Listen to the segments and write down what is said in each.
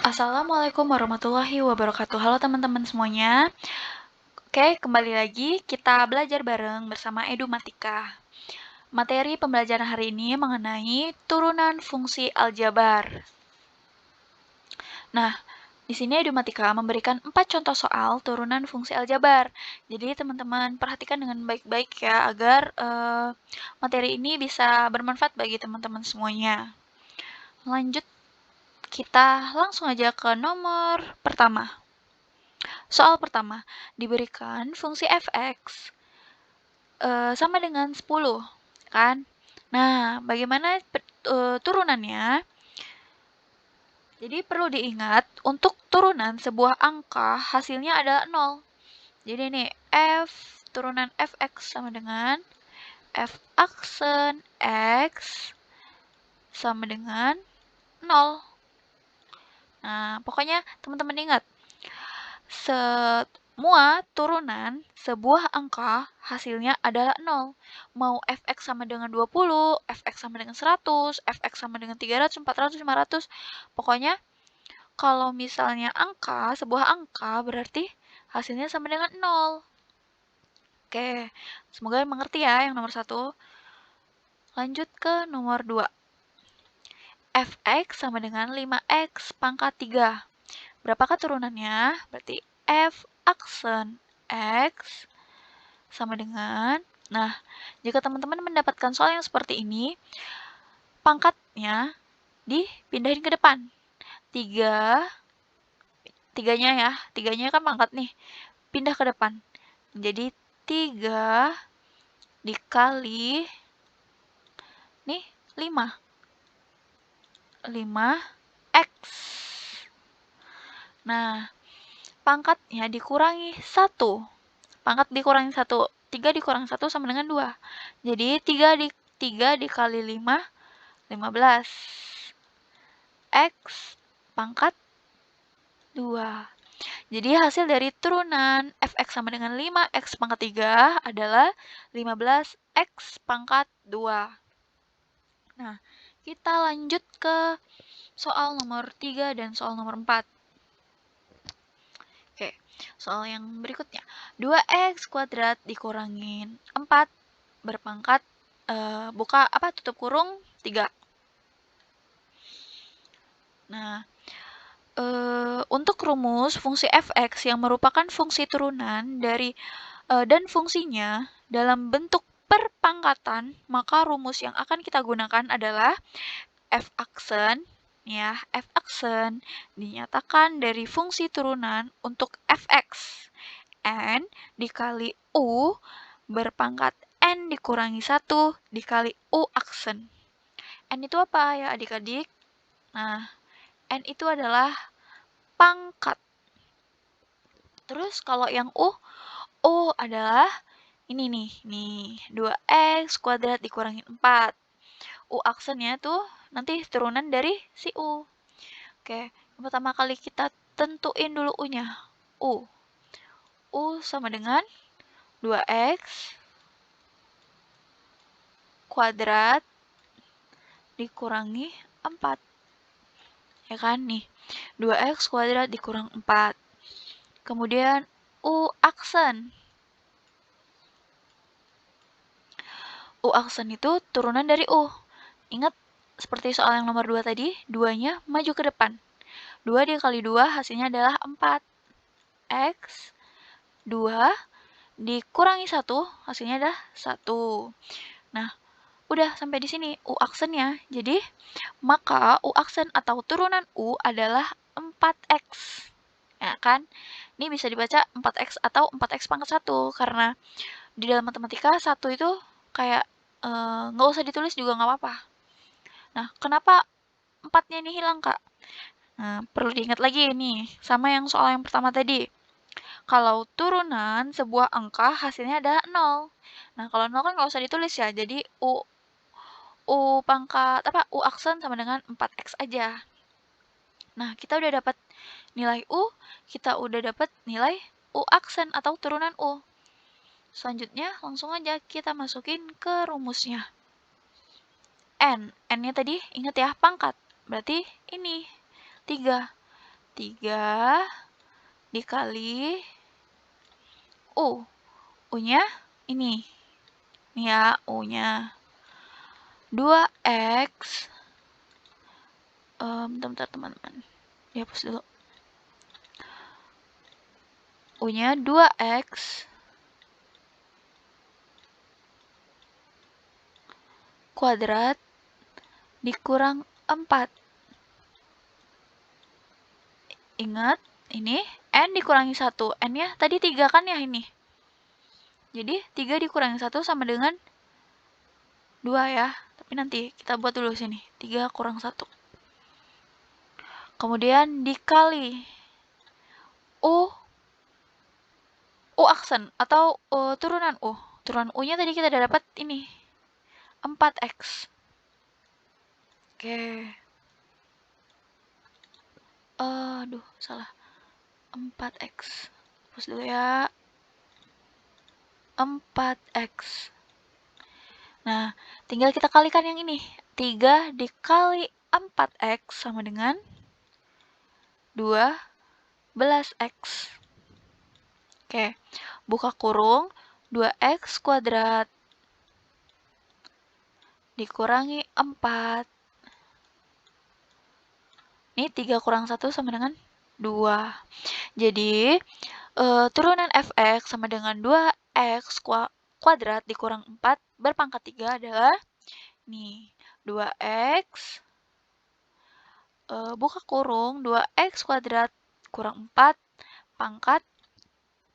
Assalamualaikum warahmatullahi wabarakatuh. Halo teman-teman semuanya. Oke, kembali lagi kita belajar bareng bersama Edumatika. Materi pembelajaran hari ini mengenai turunan fungsi aljabar. Nah, di sini Edumatika memberikan 4 contoh soal turunan fungsi aljabar. Jadi teman-teman perhatikan dengan baik-baik ya agar materi ini bisa bermanfaat bagi teman-teman semuanya. Lanjut, kita langsung aja ke nomor pertama. Soal pertama, diberikan fungsi fx sama dengan 10, kan? Nah, bagaimana turunannya? Jadi perlu diingat, untuk turunan sebuah angka hasilnya adalah 0. Jadi ini f turunan fx sama dengan f aksen x sama dengan 0. Nah, pokoknya teman-teman ingat, semua turunan sebuah angka hasilnya adalah 0. Mau fx sama dengan 20, fx sama dengan 100, fx sama dengan 300, 400, 500. Pokoknya kalau misalnya sebuah angka berarti hasilnya sama dengan 0. Oke, semoga mengerti ya yang nomor 1. Lanjut ke nomor 2. Fx sama dengan 5x pangkat 3. Berapakah turunannya? Berarti f aksen x sama dengan, nah, jika teman-teman mendapatkan soal yang seperti ini, pangkatnya dipindahin ke depan. 3-nya kan pangkat nih, pindah ke depan. Jadi 3 dikali, nih, 5. 5x. Nah, pangkatnya dikurangi 1. Pangkat dikurangi 1. 3 dikurangi 1 sama dengan 2. Jadi 3 dikali 5, 15. X pangkat 2. Jadi hasil dari turunan fx sama dengan 5x pangkat 3 adalah 15x pangkat 2. Nah, kita lanjut ke soal nomor 3 dan soal nomor 4. Oke, soal yang berikutnya. 2x kuadrat dikurangin 4 berpangkat tutup kurung 3. Nah, untuk rumus fungsi fx yang merupakan fungsi turunan dari dan fungsinya dalam bentuk perpangkatan, maka rumus yang akan kita gunakan adalah f aksen, ya, f aksen dinyatakan dari fungsi turunan untuk fx n dikali u berpangkat n dikurangi 1 dikali u aksen. N itu apa ya adik-adik? Nah, N itu adalah pangkat. Terus kalau yang U adalah ini nih 2x kuadrat dikurangi 4. U aksennya tuh nanti turunan dari si U. Oke, yang pertama kali kita tentuin dulu U-nya. U sama dengan 2x kuadrat dikurangi 4. Ya kan nih, 2x kuadrat dikurang 4. Kemudian U aksen. U aksen itu turunan dari U. Ingat, seperti soal yang nomor 2 tadi, 2-nya maju ke depan. 2 dikali 2 hasilnya adalah 4. X 2 dikurangi 1 hasilnya adalah 1. Nah, udah sampai di sini U aksennya. Jadi, maka U aksen atau turunan U adalah 4x. Ya kan? Ini bisa dibaca 4x atau 4x pangkat 1 karena di dalam matematika 1 itu kayak nggak usah ditulis juga nggak apa-apa. Nah, kenapa 4-nya ini hilang, Kak? Nah, perlu diingat lagi nih, sama yang soal yang pertama tadi. Kalau turunan sebuah angka hasilnya adalah 0. Nah, kalau 0 kan nggak usah ditulis ya, jadi U pangkat U aksen sama dengan 4x aja. Nah, kita udah dapat nilai U, kita udah dapat nilai U aksen atau turunan U. Selanjutnya, langsung aja kita masukin ke rumusnya. N-nya tadi ingat ya, pangkat. Berarti ini 3. 3 dikali U. U-nya ini. Ini ya, U-nya. 2X. Bentar teman-teman. Dihapus dulu. U-nya 2X kuadrat dikurang 4. Ingat, ini N dikurangi 1. N-nya tadi 3 kan ya ini. Jadi 3 dikurangi 1 sama dengan 2 ya. Tapi nanti kita buat dulu sini. 3 kurang 1. Kemudian dikali U aksen atau turunan U. Turunan U-nya tadi kita udah dapat ini. 4X. Oke. Aduh, salah. 4X. Hapus dulu ya. 4X. Nah, tinggal kita kalikan yang ini. 3 dikali 4X sama dengan 12X. Oke, buka kurung. 2X kuadrat dikurangi 4. Ini 3 kurang 1 sama dengan 2. Jadi, turunan fx sama dengan 2x kuadrat dikurang 4 berpangkat 3 adalah nih 2x buka kurung 2x kuadrat kurang 4 pangkat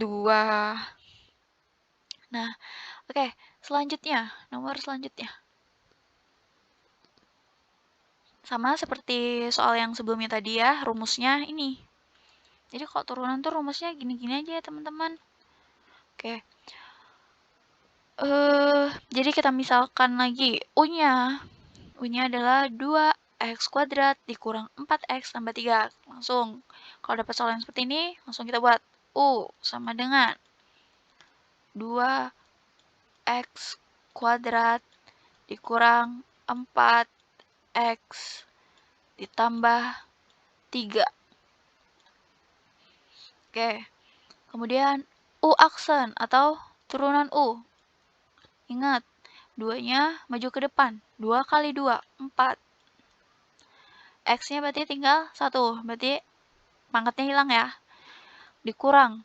2. Nah, oke, selanjutnya, nomor selanjutnya. Sama seperti soal yang sebelumnya tadi ya, rumusnya ini. Jadi kalau turunan tuh rumusnya gini-gini aja ya teman-teman. Oke. Jadi kita misalkan lagi U-nya. U-nya adalah 2x kuadrat dikurang 4x tambah 3. Langsung, kalau dapat soal yang seperti ini, langsung kita buat U sama dengan 2x kuadrat dikurang 4x ditambah 3. Oke, kemudian U aksen atau turunan U. Ingat, 2-nya maju ke depan. 2 kali 2, 4. X-nya berarti tinggal 1. Berarti pangkatnya hilang ya. Dikurang.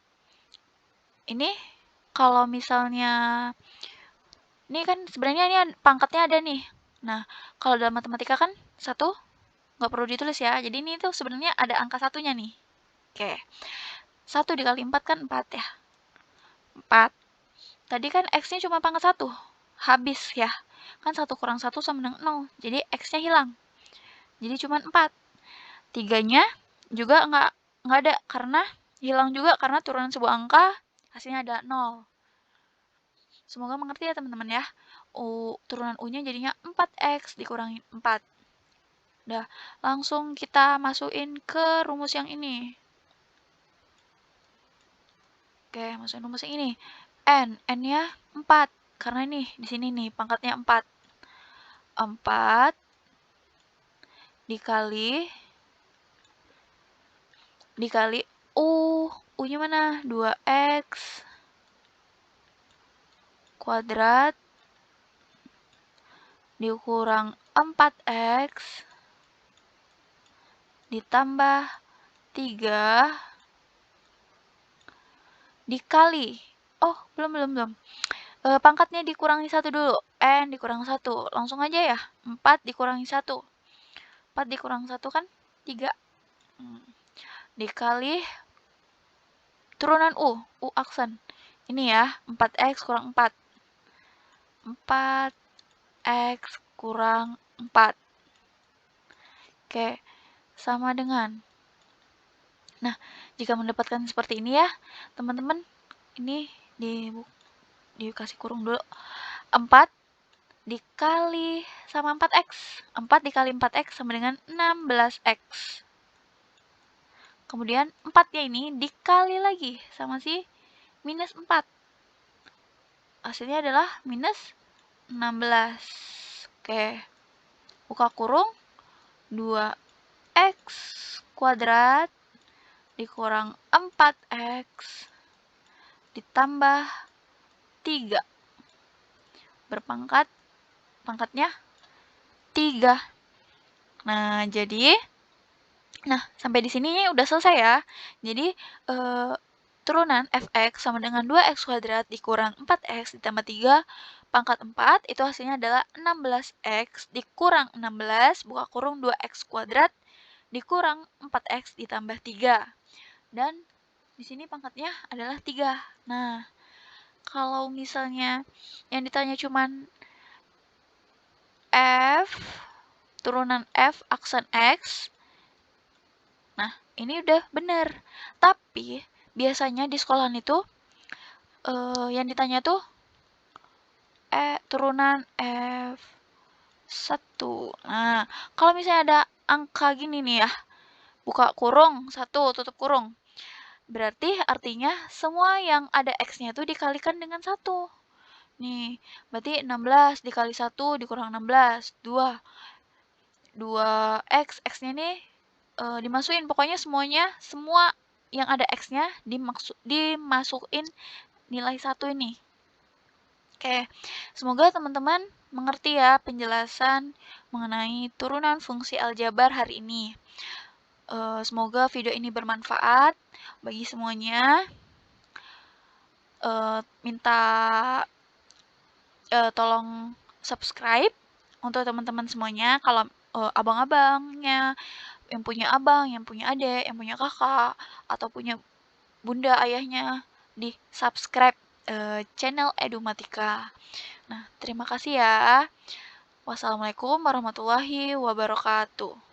Ini kalau misalnya ini kan sebenarnya ini pangkatnya ada nih. Nah, kalau dalam matematika kan 1 nggak perlu ditulis ya. Jadi ini tuh sebenarnya ada angka satunya nih. Oke. 1 dikali 4 kan 4 ya. 4. Tadi kan X-nya cuma pangkat 1. Habis ya. Kan 1 kurang 1 sama dengan 0. Jadi X-nya hilang. Jadi cuma 4. 3-nya juga nggak ada karena hilang juga karena turunan sebuah angka hasilnya ada 0. Semoga mengerti ya teman-teman ya. Turunan U-nya jadinya 4X dikurangi 4. Udah, langsung kita masukin ke rumus yang ini. Oke, masukin rumus yang ini. N-nya 4. Karena ini, di sini nih, pangkatnya 4. 4 dikali U. U-nya mana? 2X kuadrat dikurang 4X ditambah 3 dikali. Oh, belum. Pangkatnya dikurangi 1 dulu. N dikurangi 1. Langsung aja ya. 4 dikurangi 1. 4 dikurangi 1 kan 3. Dikali turunan U. U aksen. Ini ya. 4X kurang 4. 4X kurang 4. Oke. Sama dengan. Nah, jika mendapatkan seperti ini ya, teman-teman, ini dikasih kurung dulu. 4 dikali sama 4X. 4 dikali 4X sama dengan 16X. Kemudian 4-nya ini dikali lagi sama si minus 4. Hasilnya adalah minus 16. Oke. Buka kurung. 2X kuadrat dikurang 4x ditambah 3 pangkatnya 3. Nah, sampai di sini udah selesai ya. Jadi, turunan fx sama dengan 2x kuadrat dikurang 4x ditambah 3 pangkat 4, itu hasilnya adalah 16x dikurang 16, buka kurung 2x kuadrat dikurang 4x ditambah 3. Dan di sini pangkatnya adalah 3. Nah, kalau misalnya yang ditanya cuman f, turunan f aksen x, nah, ini udah bener. Tapi, biasanya di sekolahan itu, yang ditanya tuh, turunan F1. Nah, kalau misalnya ada angka gini nih ya, buka kurung, 1, tutup kurung. Berarti artinya semua yang ada X-nya itu dikalikan dengan 1. Nih, berarti 16 dikali 1 dikurang 16, 2. 2x, X-nya nih dimasukin, pokoknya semua yang ada X-nya dimasukin nilai 1 ini. Oke, semoga teman-teman mengerti ya penjelasan mengenai turunan fungsi aljabar hari ini. Semoga video ini bermanfaat bagi semuanya. Minta tolong subscribe untuk teman-teman semuanya. Kalau abang-abangnya, yang punya abang, yang punya adik, yang punya kakak, atau punya bunda ayahnya, di subscribe channel Edumatika. Nah, terima kasih ya. Wassalamualaikum warahmatullahi wabarakatuh.